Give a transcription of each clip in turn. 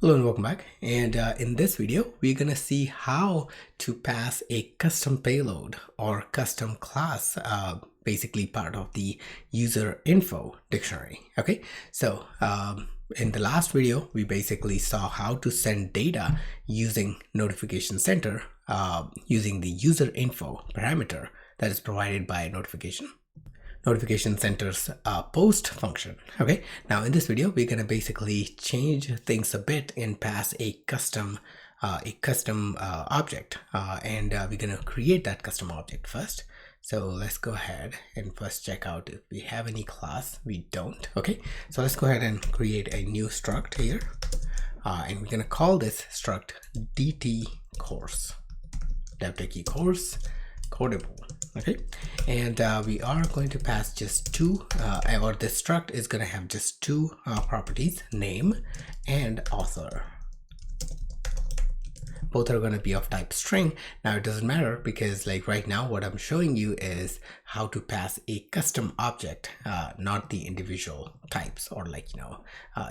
Hello and welcome back. And in this video, we're going to see how to pass a custom payload or custom class, basically part of the user info dictionary. Okay, so in the last video, we basically saw how to send data using notification center using the user info parameter that is provided by notification center's post function. Okay, now in this video we're going to basically change things a bit and pass a custom object, and we're going to create that custom object first. So let's go ahead and first check out if we have any class. We don't. Okay, so let's go ahead and create a new struct here, and we're going to call this struct dt course, dev course codable. Okay, and we are going to pass just two, or this struct is going to have just two properties, name and author. Both are going to be of type string. Now it doesn't matter because like right now what I'm showing you is how to pass a custom object, not the individual types or like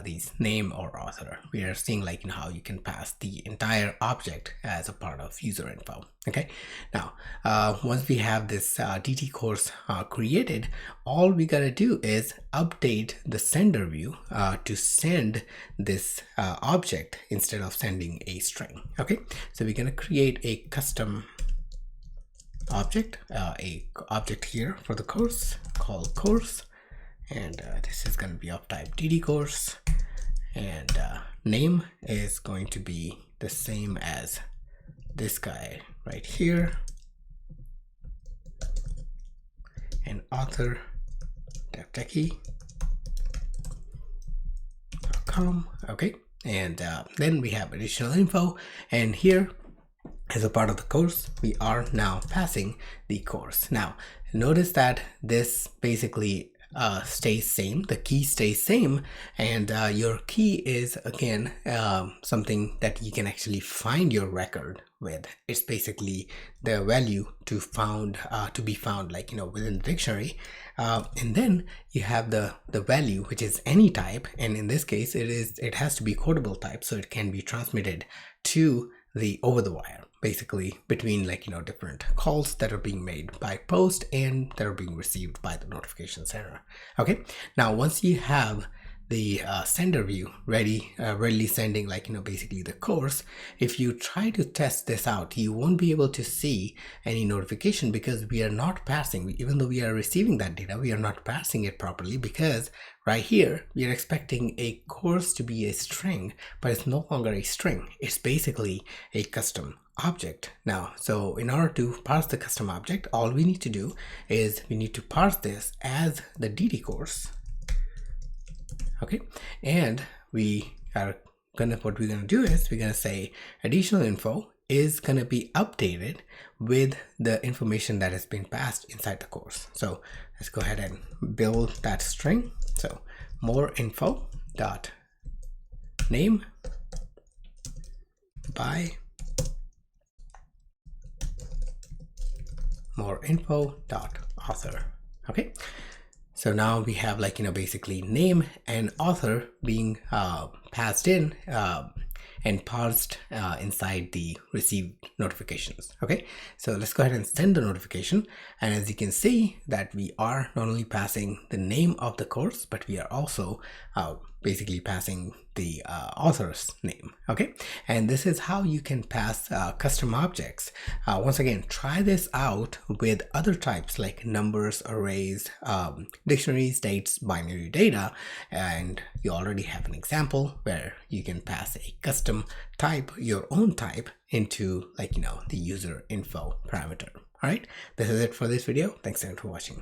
these name or author. We are seeing like how you can pass the entire object as a part of user info. Okay, now once we have this DT course created, all we gotta do is update the sender view to send this object instead of sending a string. Okay, so we're gonna create a custom object, a object here for the course called course, and this is going to be of type DD course, and name is going to be the same as this guy right here, and author devtechie.com. okay, and then we have additional info, and here as a part of the course we are now passing the course. Now notice that this basically stays same, the key stays same, and your key is again something that you can actually find your record with. It's basically the value to be found like within the dictionary, and then you have the value which is any type, and in this case it has to be codable type, so it can be transmitted to the over the wire, basically between different calls that are being made by post and that are being received by the notification center. Okay, now once you have the sender view readily sending basically the course, if you try to test this out, you won't be able to see any notification because we are not passing, even though we are receiving that data, we are not passing it properly, because right here we are expecting a course to be a string, but it's no longer a string, it's basically a custom object now. So in order to parse the custom object, all we need to do is we need to parse this as the DD course. Okay, and what we're gonna do is we're gonna say additional info is gonna be updated with the information that has been passed inside the course. So let's go ahead and build that string. So more info dot name by more info dot author. Okay, so now we have basically name and author being passed in and parsed inside the received notifications. Okay, so let's go ahead and send the notification, and as you can see that we are not only passing the name of the course, but we are also basically passing the author's name. Okay, and this is how you can pass custom objects. Once again, try this out with other types like numbers, arrays, dictionaries, dates, binary data, and you already have an example where you can pass a custom type, your own type, into the user info parameter. All right, this is it for this video. Thanks again for watching.